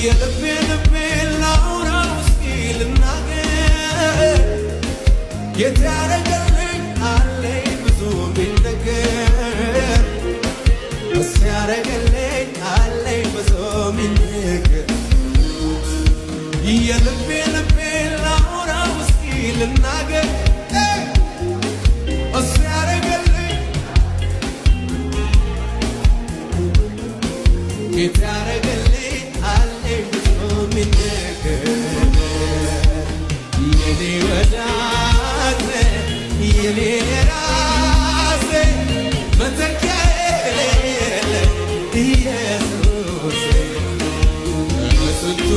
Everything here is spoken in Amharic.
የልቤን ላውራው እስኪ ልናገር የታረገልኝ አለኝ ብዙ ሚነገር እሱ ያረገልኝ አለኝ ብዙ ሚነገር የልቤን ላውራው እስኪ ልናገር እሱ ያረገልኝ የታረገልኝ አለኝ ብዙ ሚነገር የኔ ወዳጅ የኔ ራሴ መተኪያ የሌለ ኢየሱስ በስንቱ